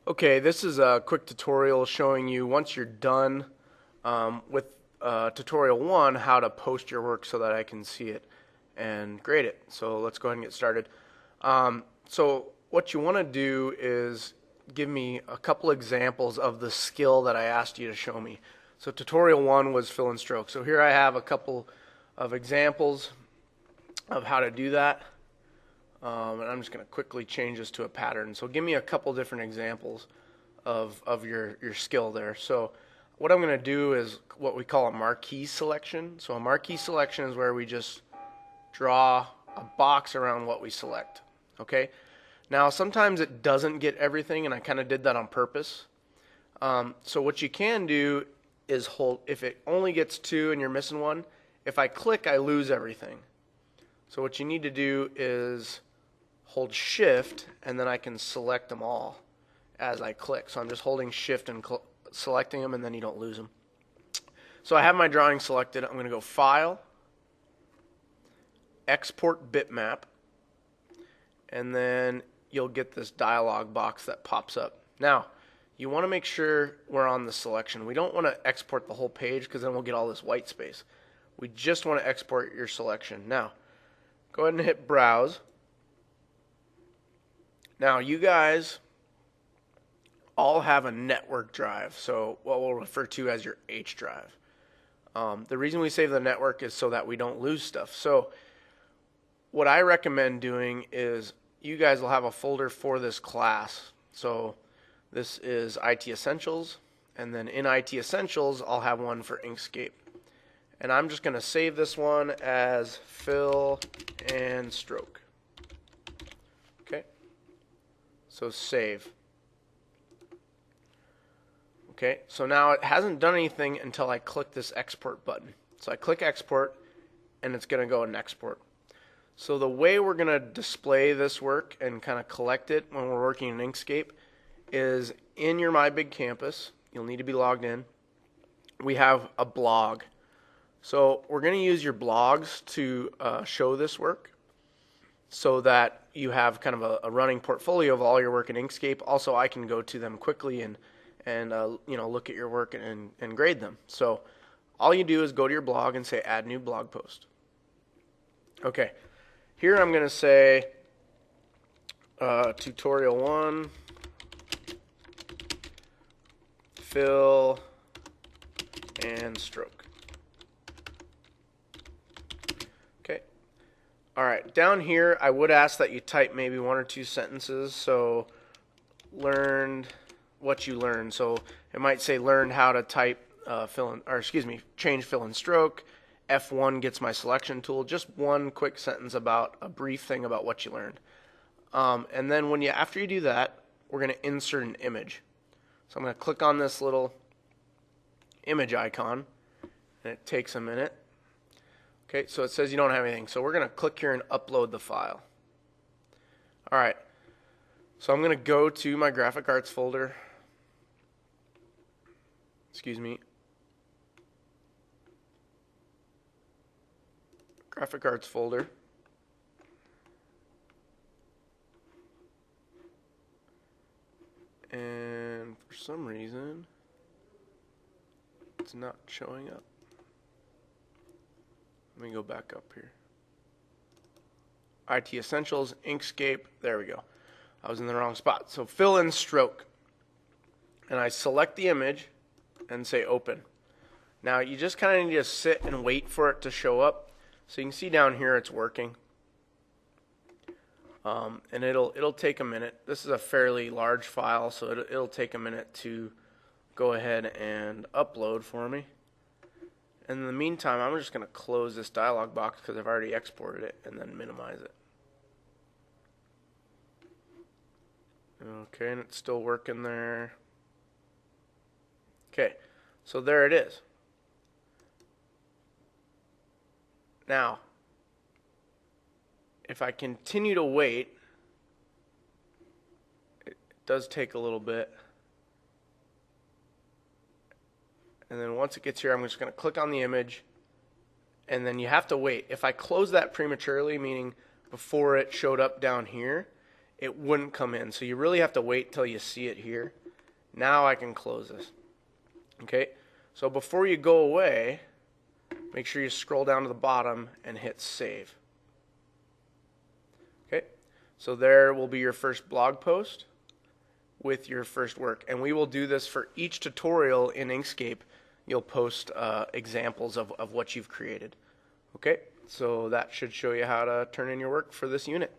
Okay, this is a quick tutorial showing you once you're done with tutorial 1 how to post your work so that I can see it and grade it. So let's go ahead and get started. So what you want to do is give me a couple examples of the skill that I asked you to show me. So tutorial 1 was fill and stroke. So here I have a couple of examples of how to do that. And I'm just going to quickly change this to a pattern. So give me a couple different examples of your skill there. So what I'm going to do is what we call a marquee selection. So a marquee selection is where we just draw a box around what we select. Okay. Now sometimes it doesn't get everything, and I kind of did that on purpose. So what you can do is hold, if it only gets 2 and you're missing 1, if I click I lose everything. So what you need to do is hold shift and then I can select them all as I click. So I'm just holding shift and selecting them, and then you don't lose them. So I have my drawing selected. I'm going to go File, Export Bitmap, and then you'll get this dialog box that pops up. Now you want to make sure we're on the selection. We don't want to export the whole page because then we'll get all this white space. We just want to export your selection. Now go ahead and hit Browse. Now you guys all have a network drive, so what we'll refer to as your H drive. The reason we save the network is so that we don't lose stuff. So what I recommend doing is you guys will have a folder for this class. So this is IT Essentials, and then in IT Essentials I'll have one for Inkscape. And I'm just going to save this one as fill and stroke. Okay. So save. Okay, so now it hasn't done anything until I click this export button. So I click export and it's going to go and export. So the way we're going to display this work and kind of collect it when we're working in Inkscape is in your My Big Campus. You'll need to be logged in. We have a blog. So we're going to use your blogs to show this work so that you have kind of a running portfolio of all your work in Inkscape. Also, I can go to them quickly and look at your work and grade them. So all you do is go to your blog and say add new blog post. Okay, here I'm going to say tutorial 1 fill and stroke. Alright, down here I would ask that you type maybe 1 or 2 sentences. So learned what you learned. So it might say learned how to type change fill and stroke. F1 gets my selection tool. Just one quick sentence about a brief thing about what you learned. And then after you do that, we're going to insert an image. So I'm going to click on this little image icon, and it takes a minute. Okay, so it says you don't have anything. So we're going to click here and upload the file. Alright, so I'm going to go to my graphic arts folder. Excuse me. Graphic arts folder. And for some reason, it's not showing up. Let me go back up here. IT Essentials, Inkscape, there we go. I was in the wrong spot. So fill and stroke. And I select the image and say open. Now you just kind of need to sit and wait for it to show up. So you can see down here it's working. And it'll take a minute. This is a fairly large file, so it'll take a minute to go ahead and upload for me. And in the meantime, I'm just going to close this dialog box because I've already exported it, and then minimize it. Okay, and it's still working there. Okay, so there it is. Now, if I continue to wait, it does take a little bit. And then once it gets here, I'm just going to click on the image, and then you have to wait. If I close that prematurely, meaning before it showed up down here, it wouldn't come in. So you really have to wait till you see it here. Now I can close this. Okay, so before you go away, make sure you scroll down to the bottom and hit save. Okay, so there will be your first blog post with your first work, and we will do this for each tutorial in Inkscape. You'll post examples of what you've created. Okay, so that should show you how to turn in your work for this unit.